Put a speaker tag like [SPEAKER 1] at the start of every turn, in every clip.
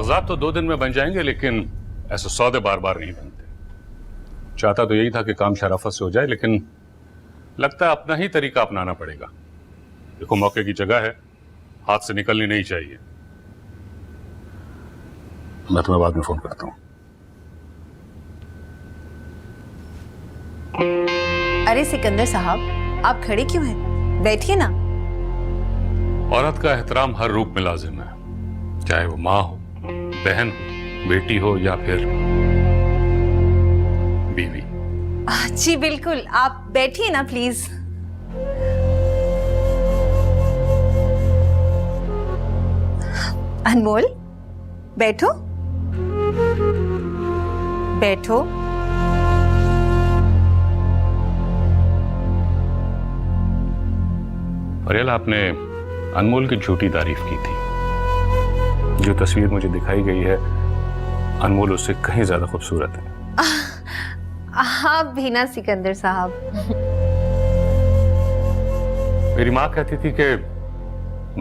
[SPEAKER 1] कागजात तो 2 दिन में बन जाएंगे, लेकिन ऐसे सौदे बार बार नहीं बनते। चाहता तो यही था कि काम शराफत से हो जाए, लेकिन लगता है अपना ही तरीका अपनाना पड़ेगा। देखो, मौके की जगह है, हाथ से निकलनी नहीं चाहिए। मैं तुम्हें बाद में फोन करता हूं।
[SPEAKER 2] अरे सिकंदर साहब, आप खड़े क्यों हैं? बैठिए ना।
[SPEAKER 1] औरत का एहतराम हर रूप में लाजिम है, चाहे वो माँ हो, बहन हो, बेटी हो या फिर बीवी।
[SPEAKER 2] जी बिल्कुल, आप बैठिए ना प्लीज। अनमोल, बैठो बैठो।
[SPEAKER 1] फरियाल, आपने अनमोल की झूठी तारीफ की थी। जो तस्वीर मुझे दिखाई गई है, अनमोल उससे कहीं ज्यादा खूबसूरत है।
[SPEAKER 2] हाँ भी ना सिकंदर साहब।
[SPEAKER 1] मेरी माँ कहती थी कि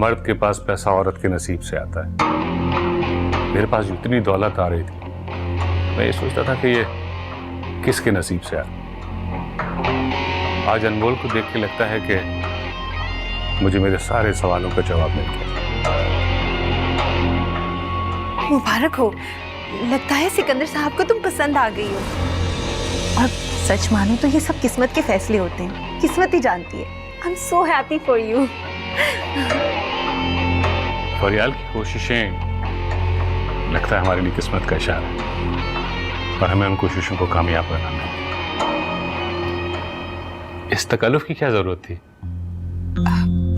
[SPEAKER 1] मर्द के पास पैसा औरत के नसीब से आता है। मेरे पास जितनी दौलत आ रही थी, मैं ये सोचता था कि ये किसके नसीब से आता। आज अनमोल को देख के लगता है कि मुझे मेरे सारे सवालों का जवाब मिल गया।
[SPEAKER 2] मुबारक हो, लगता है सिकंदर साहब को तुम पसंद आ गई हो। और सच मानो तो ये सब किस्मत के फैसले होते हैं, किस्मत ही जानती है। I am so happy for you.
[SPEAKER 1] फरियाल की कोशिशें लगता है हमारे लिए किस्मत का इशारा है, और हमें उन कोशिशों को कामयाब बनाना है। इस तकल्लुफ की क्या जरूरत थी?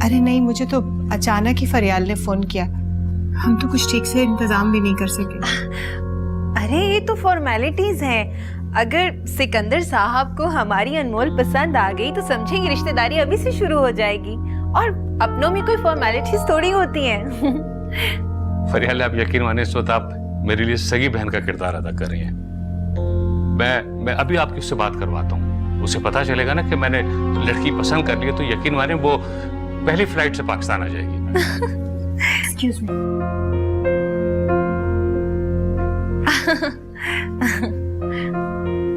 [SPEAKER 3] अरे नहीं, मुझे तो अचानक ही फरियाल ने फोन किया। हम तो कुछ ठीक से इंतजाम भी नहीं कर सके।
[SPEAKER 2] अरे ये तो फॉर्मेलिटीज हैं। अगर सिकंदर साहब को हमारी अनमोल पसंद आ गई तो समझेंगे रिश्तेदारी अभी से शुरू हो जाएगी, और अपनों में कोई फॉर्मेलिटीज थोड़ी होती हैं।
[SPEAKER 1] फरियाल, आप यकीन माने इस वक्त आप मेरे लिए सगी बहन का किरदार अदा कर रही हैं। मैं अभी आपकी उससे बात करवाता हूँ। उसे पता चलेगा ना कि मैंने लड़की पसंद कर ली है, तो यकीन माने वो पहली फ्लाइट से पाकिस्तान आ जाएगी।
[SPEAKER 3] Excuse me.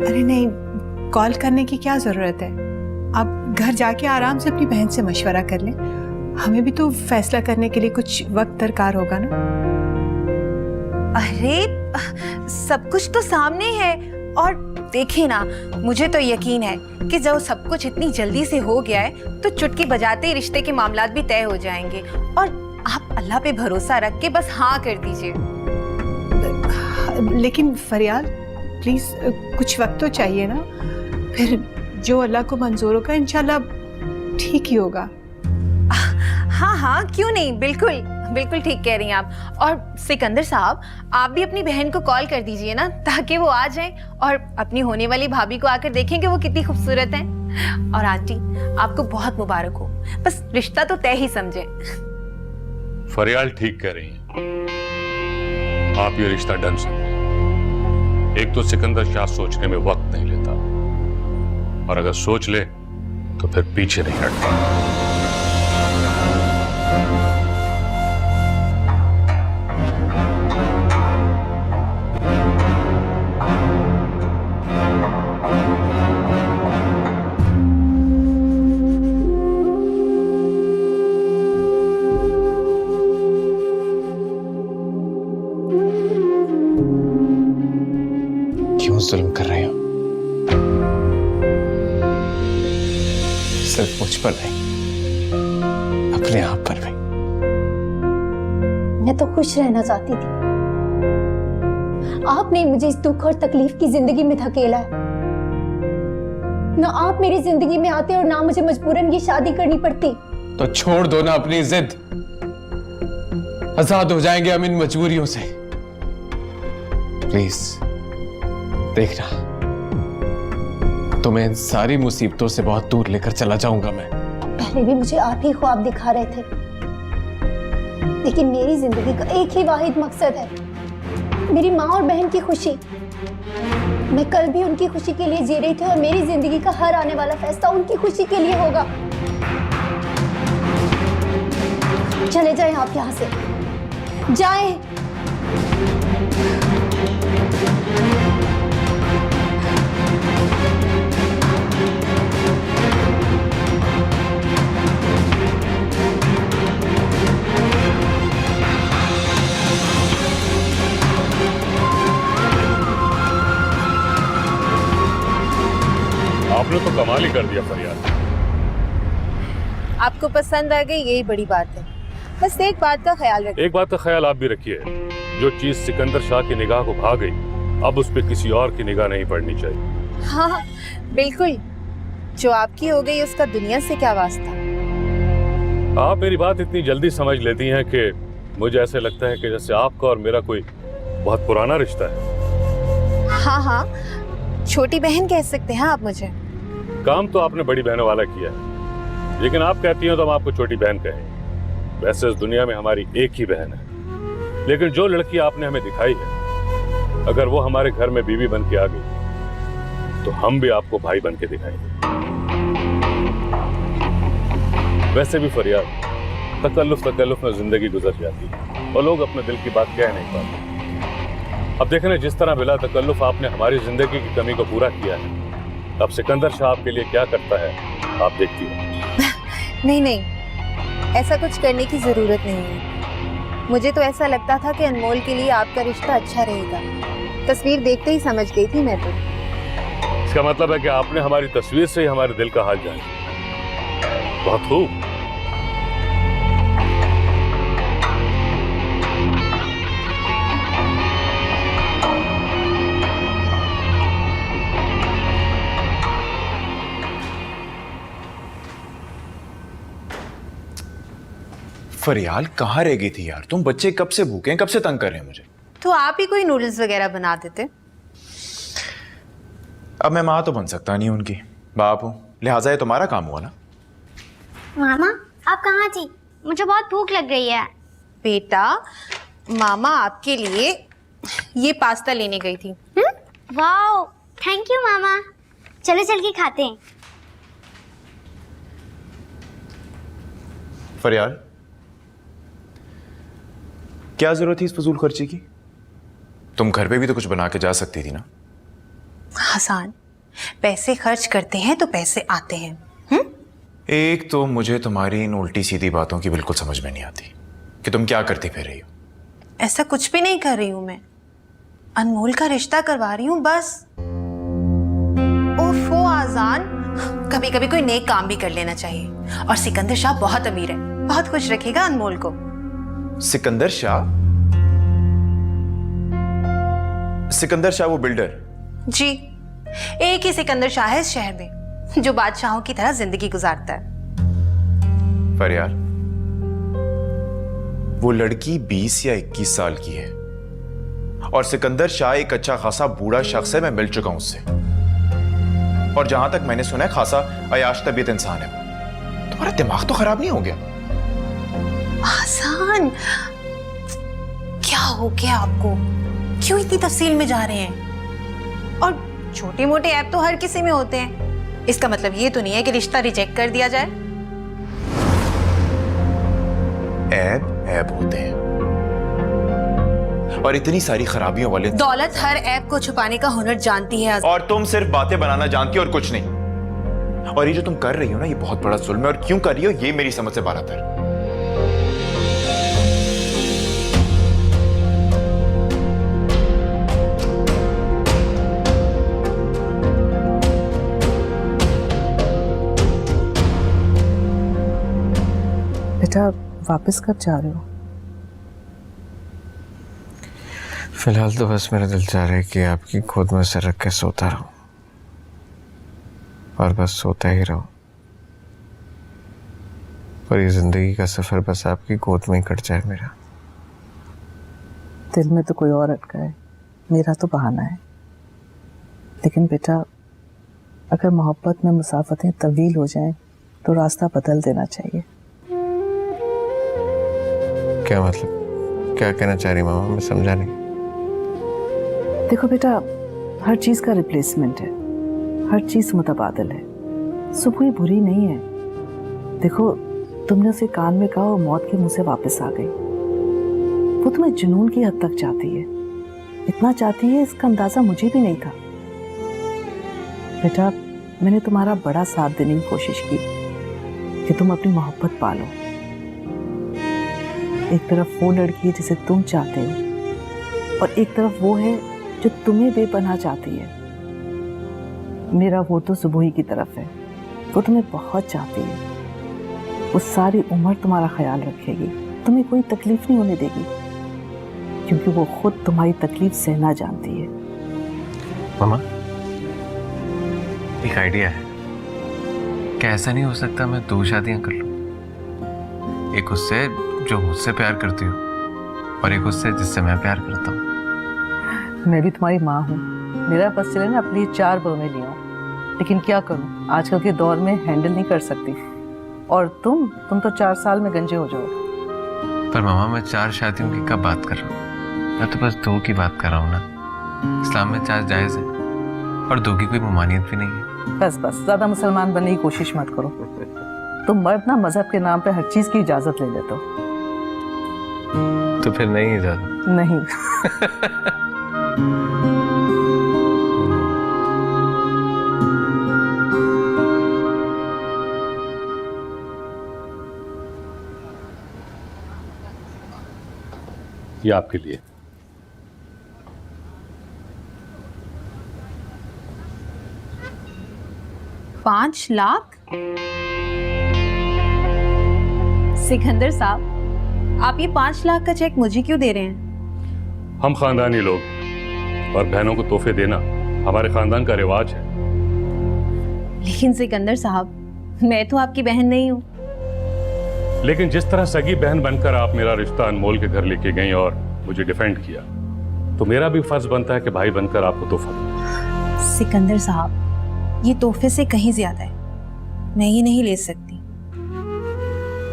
[SPEAKER 3] अरे नहीं, कॉल करने की क्या जरूरत है? आप घर जाके आराम से अपनी बहन से मशवरा कर लें। हमें भी तो फैसला करने के लिए कुछ वक्त दरकार होगा ना।
[SPEAKER 2] अरे सब कुछ तो सामने है, और देखिए ना, मुझे तो यकीन है कि जब सब कुछ इतनी जल्दी से हो गया है तो चुटकी बजाते ही रिश्ते के मामलात भी तय हो जाएंगे। और आप अल्लाह पे भरोसा रख के बस हाँ कर दीजिए।
[SPEAKER 3] लेकिन फरियाल प्लीज, कुछ वक्त तो चाहिए ना। फिर जो अल्लाह को मंजूर होगा इंशाल्लाह ठीक ही होगा।
[SPEAKER 2] हाँ हाँ, क्यों नहीं, बिल्कुल बिल्कुल ठीक कह रही हैं आप। और सिकंदर साहब, आप भी अपनी बहन को कॉल कर दीजिए ना, ताकि वो आ जाए और अपनी होने वाली भाभी को आकर देखें कि वो कितनी खूबसूरत हैं। और आंटी, आपको बहुत मुबारक हो, बस रिश्ता तो तय ही समझे।
[SPEAKER 1] फरियाल ठीक कह रही हैं। आप ये रिश्ता डन समझे। एक तो सिकंदर शाह सोचने में वक्त नहीं लेता, और अगर सोच ले तो फिर पीछे नहीं हटता।
[SPEAKER 4] क्यों जुल्म कर रहे हो? सिर्फ मुझ पर नहीं, अपने आप पर भी।
[SPEAKER 5] मैं तो खुश रहना चाहती थी। आपने मुझे इस दुख और तकलीफ की जिंदगी में धकेला है। ना आप मेरी जिंदगी में आते और ना मुझे मजबूरन ये शादी करनी पड़ती।
[SPEAKER 4] तो छोड़ दो ना अपनी जिद, आजाद हो जाएंगे हम इन मजबूरियों से। प्लीज देखना, तुम्हें इन सारी मुसीबतों से बहुत दूर लेकर चला जाऊंगा मैं।
[SPEAKER 5] पहले भी मुझे आप ही ख्वाब दिखा रहे थे, लेकिन मेरी जिंदगी का एक ही वाहिद मकसद है, मेरी माँ और बहन की खुशी। मैं कल भी उनकी खुशी के लिए जी रही थी, और मेरी जिंदगी का हर आने वाला फैसला उनकी खुशी के लिए होगा। चले जाएं आप यहाँ से, जाएं।
[SPEAKER 1] आपने तो कमाल ही कर दिया फरियाद।
[SPEAKER 2] आपको पसंद आ गई, यही बड़ी बात है। बस एक बात का ख्याल रखिए।
[SPEAKER 1] एक बात का ख्याल आप भी रखिए, जो चीज सिकंदर शाह की निगाह को भा गई, अब उस पर किसी और की निगाह नहीं पड़नी चाहिए।
[SPEAKER 2] हाँ बिल्कुल, जो आपकी हो गई उसका दुनिया से क्या वास्ता।
[SPEAKER 1] आप मेरी बात इतनी जल्दी समझ लेती हैं कि मुझे ऐसे लगता है कि जैसे आपका और मेरा कोई बहुत पुराना रिश्ता है।
[SPEAKER 2] हाँ हाँ, छोटी बहन कह सकते हैं आप मुझे।
[SPEAKER 1] काम तो आपने बड़ी बहनों वाला किया है, लेकिन आप कहती हैं तो हम आपको छोटी बहन कहें। वैसे इस दुनिया में हमारी एक ही बहन है, लेकिन जो लड़की आपने हमें दिखाई है, अगर वो हमारे घर में बीवी बन के आ गई तो हम भी आपको भाई बन के दिखाएंगे। वैसे भी फरियाद, तकल्लुफ में जिंदगी गुजर जाती है और लोग अपने दिल की बात कह नहीं पाते। अब देखें ना, जिस तरह बिला तकल्लुफ आपने हमारी जिंदगी की कमी को पूरा किया है, अब सिकंदर शाह आपके लिए क्या करता है आप देखती हैं।
[SPEAKER 2] नहीं नहीं, ऐसा कुछ करने की जरूरत नहीं है। मुझे तो ऐसा लगता था कि अनमोल के लिए आपका रिश्ता अच्छा रहेगा। तस्वीर देखते ही समझ गई थी मैं तो।
[SPEAKER 1] इसका मतलब है कि आपने हमारी तस्वीर से ही हमारे दिल का हाल जान लिया। बहुत खूब।
[SPEAKER 4] फरियाल कहाँ रह गई थी यार? तुम बच्चे कब से भूखे हैं, कब से तंग कर रहे हैं मुझे?
[SPEAKER 2] तो आप ही कोई नूडल्स वगैरह बना देते।
[SPEAKER 4] अब मैं माँ तो बन सकता नहीं उनकी, बाप हूँ, लिहाजा ये तुम्हारा काम हुआ ना।
[SPEAKER 6] मामा आप कहाँ थी? मुझे बहुत भूख लग रही है।
[SPEAKER 2] बेटा, मामा आपके लिए ये पास्ता लेने गई थी।
[SPEAKER 6] वाओ, थैंक यू मामा। चलो चल के खाते हैं।
[SPEAKER 4] फरियाल, क्या जरूरत थी इस फजूल खर्ची की? तुम घर पे भी तो कुछ बना के जा सकती थी ना।
[SPEAKER 2] हसन, पैसे खर्च करते हैं तो पैसे आते हैं।
[SPEAKER 4] एक तो मुझे तुम्हारी इन उल्टी सीधी बातों की बिल्कुल समझ में नहीं आती कि तुम क्या करती फिर रही हो।
[SPEAKER 2] ऐसा कुछ भी नहीं कर रही हूं मैं, अनमोल का रिश्ता करवा रही हूं बस। ओफो आजान, कभी कभी कोई नेक काम भी कर लेना चाहिए। और सिकंदर शाह बहुत अमीर है, बहुत खुश रखेगा अनमोल को।
[SPEAKER 4] सिकंदर शाह? सिकंदर शाह वो बिल्डर?
[SPEAKER 2] जी, एक ही सिकंदर शाह है इस शहर में जो बादशाहों की तरह जिंदगी गुजारता है।
[SPEAKER 4] फरियाल, वो लड़की 20 या 21 साल की है और सिकंदर शाह एक अच्छा खासा बूढ़ा शख्स है। मैं मिल चुका हूं उससे, और जहां तक मैंने सुना है खासा अयाश तबीयत इंसान है वो। तुम्हारा दिमाग तो खराब नहीं हो गया?
[SPEAKER 2] आसान, क्या हो गया आपको? क्यों इतनी तफसील में जा रहे हैं? और छोटे मोटे ऐप तो हर किसी में होते हैं, इसका मतलब ये तो नहीं है कि रिश्ता रिजेक्ट कर दिया जाए।
[SPEAKER 4] ऐब ऐब होते हैं, और इतनी सारी खराबियों वाले।
[SPEAKER 2] दौलत हर ऐप को छुपाने का हुनर जानती है।
[SPEAKER 4] और तुम सिर्फ बातें बनाना जानती हो और कुछ नहीं। और ये जो तुम कर रही हो ना, ये बहुत बड़ा जुल्म है, और क्यों कर रही हो ये मेरी समझ से बाहर है।
[SPEAKER 3] बेटा, वापस कब जा रहे हो?
[SPEAKER 7] फिलहाल तो बस मेरा दिल चाह रहा है कि आपकी गोद में सिर रख के सोता रहूं, और बस सोता ही रहूं, और ये जिंदगी का सफर बस आपकी गोद में ही कट जाए मेरा।
[SPEAKER 3] दिल में तो कोई और अटका है, मेरा तो बहाना है। लेकिन बेटा, अगर मोहब्बत में मुसाफतें तवील हो जाएं तो रास्ता बदल देना चाहिए।
[SPEAKER 7] क्या मतलब? क्या कहना चाह रही मामा? मैं समझा नहीं।
[SPEAKER 3] देखो बेटा, हर चीज़ का रिप्लेसमेंट है, हर चीज़ मुतबादल है। सुबह बुरी नहीं है। देखो, तुमने उसे कान में कहा और मौत के मुंह से वापस आ गई। वो तुम्हें जुनून की हद तक जाती है, इतना चाहती है इसका अंदाजा मुझे भी नहीं था। बेटा, मैंने तुम्हारा बड़ा साथ देने की कोशिश की कि तुम अपनी मोहब्बत पालो। एक तरफ वो लड़की है जिसे तुम चाहते हो और एक तरफ वो है जो तुम्हें बेपनाह चाहती है। मेरा वो तो सुबह की तरफ है, वो तुम्हें बहुत चाहती है। वो सारी उम्र तुम्हारा ख्याल रखेगी, तुम्हें कोई तकलीफ नहीं होने देगी, क्योंकि वो खुद तुम्हारी तकलीफ सहना जानती है।
[SPEAKER 7] मामा, एक आइडिया है। क्या ऐसा नहीं हो सकता मैं 2 शादियां कर लूं? एक उससे जो मुझसे प्यार करती हो और एक उससे जिससे मैं प्यार करता हूँ।
[SPEAKER 3] मैं भी तुम्हारी माँ हूँ, मेरा बस चले ना अपने लिए 4 बहुएं ले आऊं, लेकिन क्या करूँ, आजकल के दौर में हैंडल नहीं कर सकती। और तुम तो 4 साल में गंजे हो जाओ।
[SPEAKER 7] पर मामा, मैं 4 शादियों की कब बात कर रहा हूँ? मैं तो बस 2 की बात कर रहा हूँ ना। इस्लाम में 4 जायज़ है और 2 की कोई ममानियत भी नहीं है।
[SPEAKER 3] बस ज्यादा मुसलमान बनने की कोशिश मत करो। तुम मर्द ना मजहब के नाम पे हर चीज की इजाजत ले लेते हो।
[SPEAKER 7] तो फिर नहीं इजाजत?
[SPEAKER 3] नहीं।
[SPEAKER 1] ये आपके लिए।
[SPEAKER 2] $5 लाख? सिकंदर साहब, आप ये 5 लाख का चेक मुझे क्यों दे रहे हैं?
[SPEAKER 1] हम खानदानी लोग और बहनों को तोहफे देना हमारे खानदान का रिवाज है।
[SPEAKER 2] लेकिन सिकंदर साहब, मैं तो आपकी बहन नहीं हूँ।
[SPEAKER 1] लेकिन जिस तरह सगी बहन बनकर आप मेरा रिश्ता अनमोल के घर लेके गई और मुझे डिफेंड किया, तो मेरा भी फर्ज बनता है कि भाई बनकर आपको तोहफा दूं।
[SPEAKER 2] सिकंदर साहब, ये तोहफे से कहीं ज्यादा है, मैं ये नहीं ले सकती।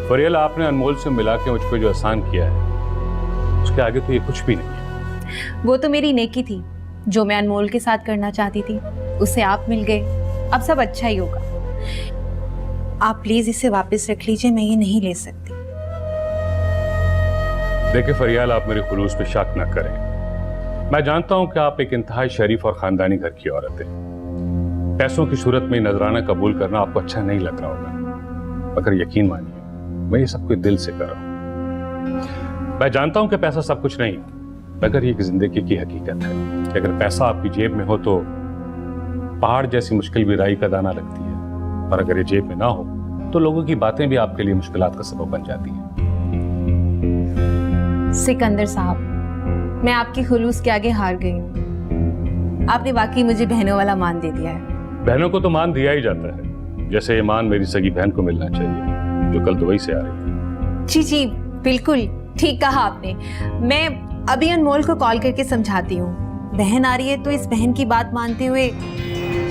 [SPEAKER 1] फरियल, आपने अनमोल से मिला के मुझ पर जो एहसान किया है, उसके आगे तो ये कुछ भी नहीं है।
[SPEAKER 2] वो तो मेरी नेकी थी, जो मैं अनमोल के साथ करना चाहती थी, उससे आप मिल गए, अब सब अच्छा ही होगा। आप प्लीज इसे वापस रख लीजिए, मैं ये नहीं ले सकती।
[SPEAKER 1] देखिए फरियाल, आप मेरे खुलूस पे शक न करें। मैं जानता हूं कि आप एक इंतहाई शरीफ और खानदानी घर की औरत हैं। पैसों की सूरत में नजराना कबूल करना आपको अच्छा नहीं लग रहा होगा, मगर यकीन मानिए मैं ये सब कुछ दिल से कर रहा हूं। मैं जानता हूं कि पैसा सब कुछ नहीं, मगर ये जिंदगी की हकीकत है कि अगर पैसा आपकी जेब में हो तो पहाड़ जैसी मुश्किल भी राई का दाना लगती है, और अगर ये जेब में ना हो तो लोगों की बातें भी आपके लिए मुश्किलात का सबब बन जाती हैं।
[SPEAKER 2] सिकंदर साहब, मैं आपके खुलूस के आगे हार गई हूँ। आपने वाकई मुझे बहनों वाला मान दे दिया है।
[SPEAKER 1] बहनों को तो मान दिया ही जाता है, जैसे ये मान मेरी सगी बहन को मिलना चाहिए जो कल दुबई से आ रही है।
[SPEAKER 2] जी जी, बिल्कुल ठीक कहा आपने। मैं अभी अनमोल को कॉल करके समझाती हूँ। बहन आ रही है तो इस बहन की बात मानते हुए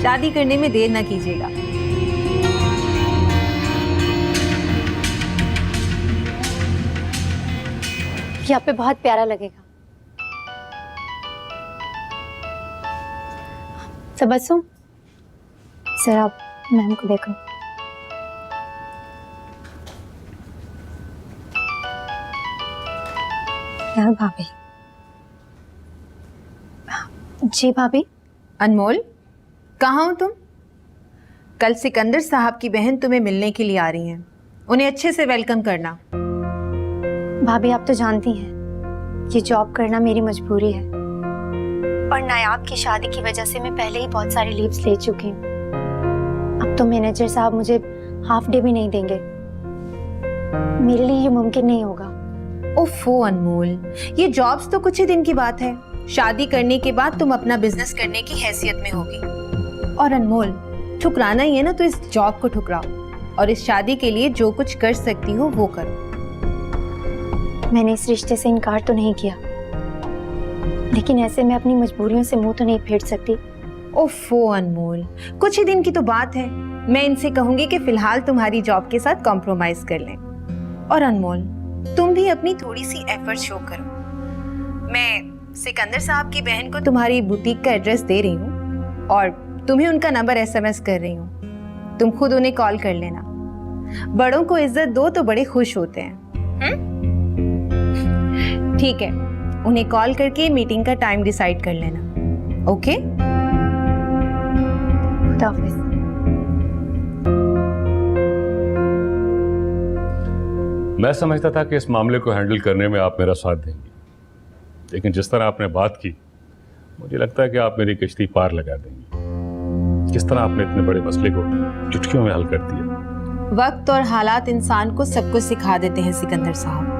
[SPEAKER 2] शादी करने में देर ना कीजिएगा।
[SPEAKER 5] यहाँ पे बहुत प्यारा लगेगा। तबस्सुम, जरा मैम को देखो। यार भाभी। जी भाभी।
[SPEAKER 2] अनमोल, कहाँ हो तुम? कल सिकंदर साहब की बहन तुम्हें मिलने के लिए आ रही हैं, उन्हें अच्छे से वेलकम करना।
[SPEAKER 5] भाभी, आप तो जानती हैं ये जॉब करना मेरी मजबूरी है, और नायाब की शादी की वजह से मैं पहले ही बहुत सारी लीव्स ले चुकी हूँ। अब तो मैनेजर साहब मुझे हाफ डे भी नहीं देंगे। मेरे लिए ये मुमकिन नहीं होगा।
[SPEAKER 2] ओफो अनमोल, ये जॉब्स तो कुछ ही दिन की बात है। शादी करने के बाद तुम अपना बिजनेस करने की हैसियत में होगी। और अनमोल, ठुकराना ही है ना तो इस जॉब को ठुकराओ और इस शादी के लिए जो कुछ कर सकती हो वो करो।
[SPEAKER 5] मैंने इस रिश्ते से इनकार तो नहीं किया, लेकिन ऐसे मैं अपनी मजबूरियों से मुंह तो नहीं फेर सकती।
[SPEAKER 2] ओफो अनमोल, कुछ ही दिन की तो बात है। मैं इनसे कहूंगी कि फिलहाल तुम्हारी जॉब के साथ कॉम्प्रोमाइज कर लें। और अनमोल, तुम भी अपनी थोड़ी सी एफर्ट शो करो। मैं सिकंदर साहब की बहन को तुम्हारी बुटीक का एड्रेस दे रही हूँ और तुम्हें उनका नंबर SMS कर रही हूँ। तुम खुद उन्हें कॉल कर लेना। बड़ों को इज्जत दो तो बड़े खुश होते हैं। ठीक है, उन्हें कॉल करके मीटिंग का टाइम डिसाइड कर लेना। ओके? खुदा हाफिज।
[SPEAKER 1] मैं समझता था कि इस मामले को हैंडल करने में आप मेरा साथ देंगी, लेकिन जिस तरह आपने बात की मुझे लगता है कि आप मेरी कश्ती पार लगा देंगी। किस तरह आपने इतने बड़े मसले को चुटकियों में हल कर दिया।
[SPEAKER 2] वक्त और हालात इंसान को सब कुछ सिखा देते हैं सिकंदर साहब।